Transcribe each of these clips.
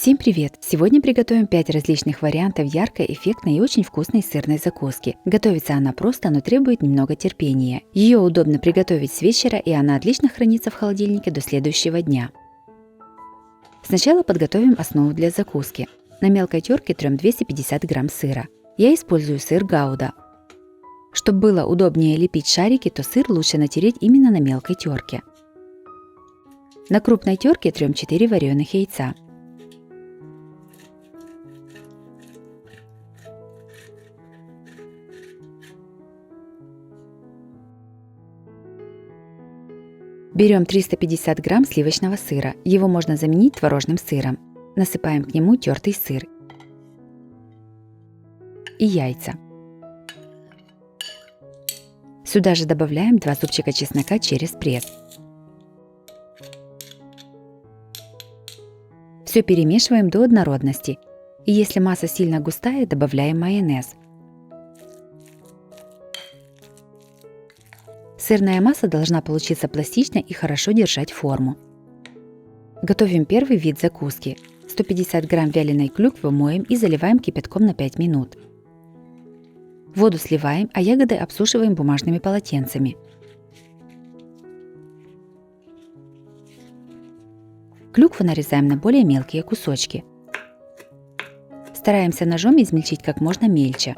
Всем привет! Сегодня приготовим 5 различных вариантов яркой, эффектной и очень вкусной сырной закуски. Готовится она просто, но требует немного терпения. Ее удобно приготовить с вечера, и она отлично хранится в холодильнике до следующего дня. Сначала подготовим основу для закуски. На мелкой терке трем 250 грамм сыра. Я использую сыр Гауда. Чтобы было удобнее лепить шарики, то сыр лучше натереть именно на мелкой терке. На крупной терке трем 4 вареных яйца. Берем 350 грамм сливочного сыра, его можно заменить творожным сыром. Насыпаем к нему тертый сыр и яйца. Сюда же добавляем 2 зубчика чеснока через пресс. Все перемешиваем до однородности. И если масса сильно густая, добавляем майонез. Сырная масса должна получиться пластичной и хорошо держать форму. Готовим первый вид закуски. 150 грамм вяленой клюквы моем и заливаем кипятком на 5 минут. Воду сливаем, а ягоды обсушиваем бумажными полотенцами. Клюкву нарезаем на более мелкие кусочки. Стараемся ножом измельчить как можно мельче.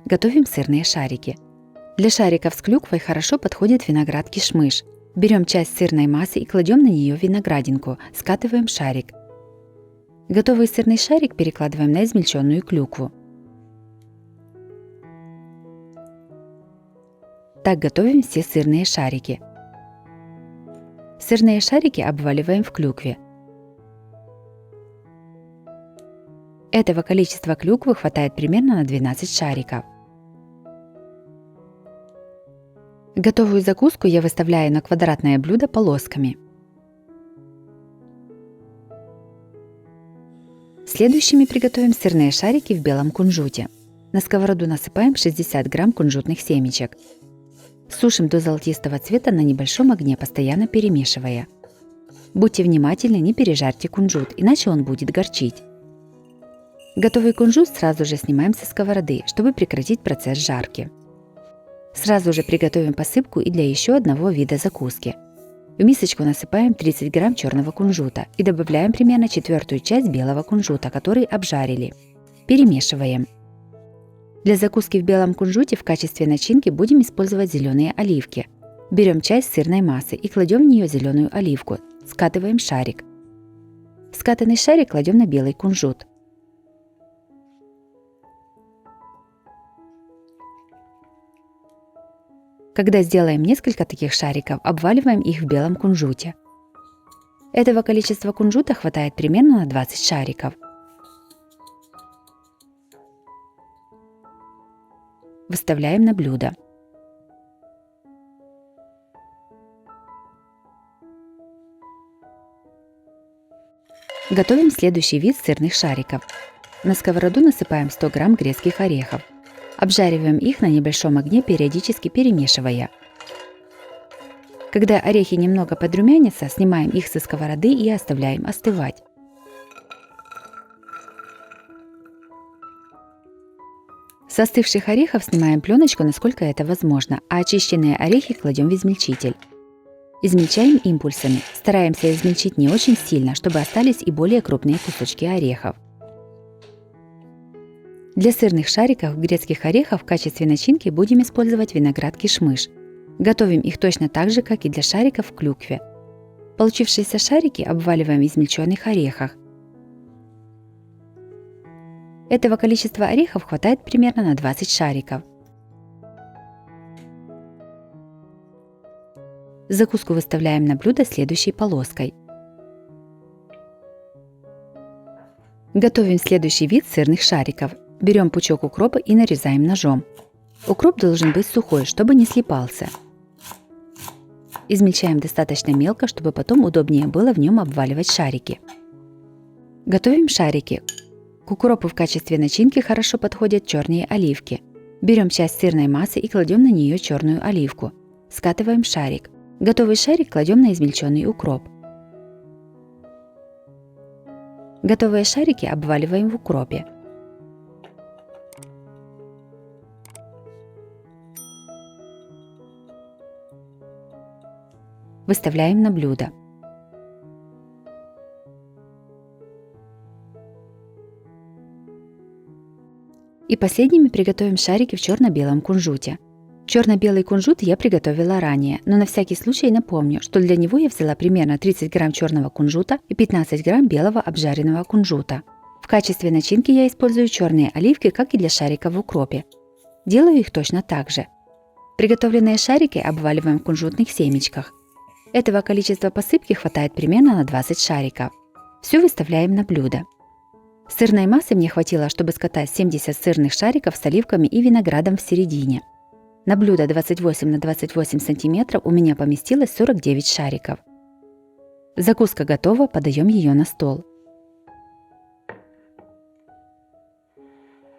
Готовим сырные шарики. Для шариков с клюквой хорошо подходит виноград кишмыш. Берем часть сырной массы и кладем на нее виноградинку, скатываем шарик. Готовый сырный шарик перекладываем на измельченную клюкву. Так готовим все сырные шарики. Сырные шарики обваливаем в клюкве. Этого количества клюквы хватает примерно на 12 шариков. Готовую закуску я выставляю на квадратное блюдо полосками. Следующими приготовим сырные шарики в белом кунжуте. На сковороду насыпаем 60 грамм кунжутных семечек. Сушим до золотистого цвета на небольшом огне, постоянно перемешивая. Будьте внимательны, не пережарьте кунжут, иначе он будет горчить. Готовый кунжут сразу же снимаем со сковороды, чтобы прекратить процесс жарки. Сразу же приготовим посыпку и для еще одного вида закуски. В мисочку насыпаем 30 грамм черного кунжута и добавляем примерно четвертую часть белого кунжута, который обжарили. Перемешиваем. Для закуски в белом кунжуте в качестве начинки будем использовать зеленые оливки. Берем часть сырной массы и кладем в нее зеленую оливку. Скатываем шарик. Скатанный шарик кладем на белый кунжут. Когда сделаем несколько таких шариков, обваливаем их в белом кунжуте. Этого количества кунжута хватает примерно на 20 шариков. Выставляем на блюдо. Готовим следующий вид сырных шариков. На сковороду насыпаем 100 грамм грецких орехов. Обжариваем их на небольшом огне, периодически перемешивая. Когда орехи немного подрумянятся, снимаем их со сковороды и оставляем остывать. С остывших орехов снимаем пленочку, насколько это возможно, а очищенные орехи кладем в измельчитель. Измельчаем импульсами. Стараемся измельчить не очень сильно, чтобы остались и более крупные кусочки орехов. Для сырных шариков грецких орехов в качестве начинки будем использовать виноград кишмыш. Готовим их точно так же, как и для шариков в клюкве. Получившиеся шарики обваливаем в измельченных орехах. Этого количества орехов хватает примерно на 20 шариков. Закуску выставляем на блюдо следующей полоской. Готовим следующий вид сырных шариков. Берем пучок укропа и нарезаем ножом. Укроп должен быть сухой, чтобы не слипался. Измельчаем достаточно мелко, чтобы потом удобнее было в нем обваливать шарики. Готовим шарики. К укропу в качестве начинки хорошо подходят черные оливки. Берем часть сырной массы и кладем на нее черную оливку. Скатываем шарик. Готовый шарик кладем на измельченный укроп. Готовые шарики обваливаем в укропе. Выставляем на блюдо. И последними приготовим шарики в черно-белом кунжуте. Черно-белый кунжут я приготовила ранее, но на всякий случай напомню, что для него я взяла примерно 30 грамм черного кунжута и 15 грамм белого обжаренного кунжута. В качестве начинки я использую черные оливки, как и для шариков в укропе. Делаю их точно так же. Приготовленные шарики обваливаем в кунжутных семечках. Этого количества посыпки хватает примерно на 20 шариков. Все выставляем на блюдо. Сырной массы мне хватило, чтобы скатать 70 сырных шариков с оливками и виноградом в середине. На блюдо 28 на 28 см у меня поместилось 49 шариков. Закуска готова, подаем ее на стол.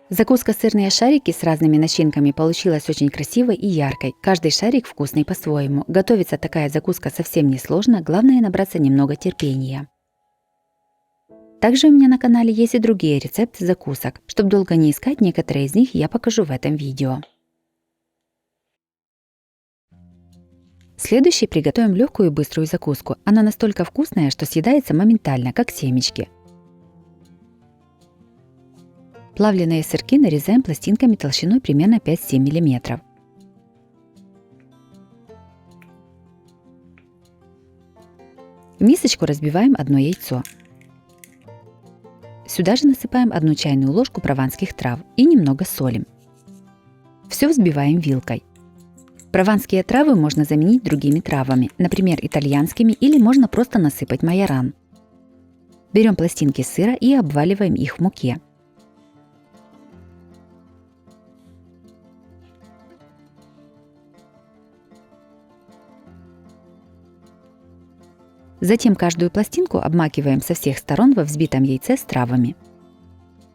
Закуска сырные шарики с разными начинками получилась очень красивой и яркой. Каждый шарик вкусный по-своему. Готовится такая закуска совсем не сложно, главное набраться немного терпения. Также у меня на канале есть и другие рецепты закусок. Чтобы долго не искать, некоторые из них я покажу в этом видео. Следующий приготовим легкую и быструю закуску. Она настолько вкусная, что съедается моментально, как семечки. Плавленые сырки нарезаем пластинками толщиной примерно 5-7 мм. В мисочку разбиваем одно яйцо. Сюда же насыпаем 1 чайную ложку прованских трав и немного солим. Все взбиваем вилкой. Прованские травы можно заменить другими травами, например, итальянскими, или можно просто насыпать майоран. Берем пластинки сыра и обваливаем их в муке. Затем каждую пластинку обмакиваем со всех сторон во взбитом яйце с травами.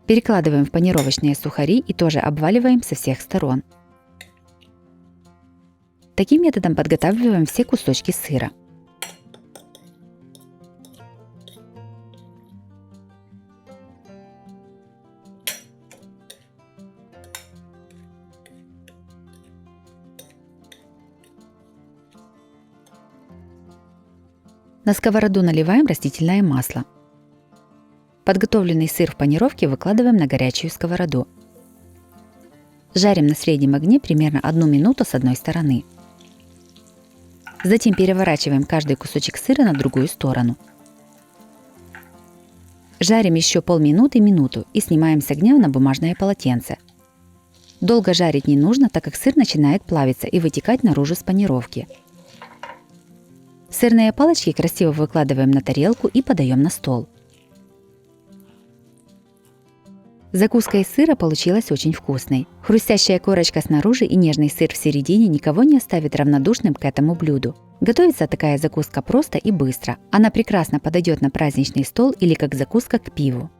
Перекладываем в панировочные сухари и тоже обваливаем со всех сторон. Таким методом подготавливаем все кусочки сыра. На сковороду наливаем растительное масло. Подготовленный сыр в панировке выкладываем на горячую сковороду. Жарим на среднем огне примерно 1 минуту с одной стороны. Затем переворачиваем каждый кусочек сыра на другую сторону. Жарим еще полминуты-минуту и снимаем с огня на бумажное полотенце. Долго жарить не нужно, так как сыр начинает плавиться и вытекать наружу с панировки. Сырные палочки красиво выкладываем на тарелку и подаем на стол. Закуска из сыра получилась очень вкусной. Хрустящая корочка снаружи и нежный сыр в середине никого не оставит равнодушным к этому блюду. Готовится такая закуска просто и быстро. Она прекрасно подойдет на праздничный стол или как закуска к пиву.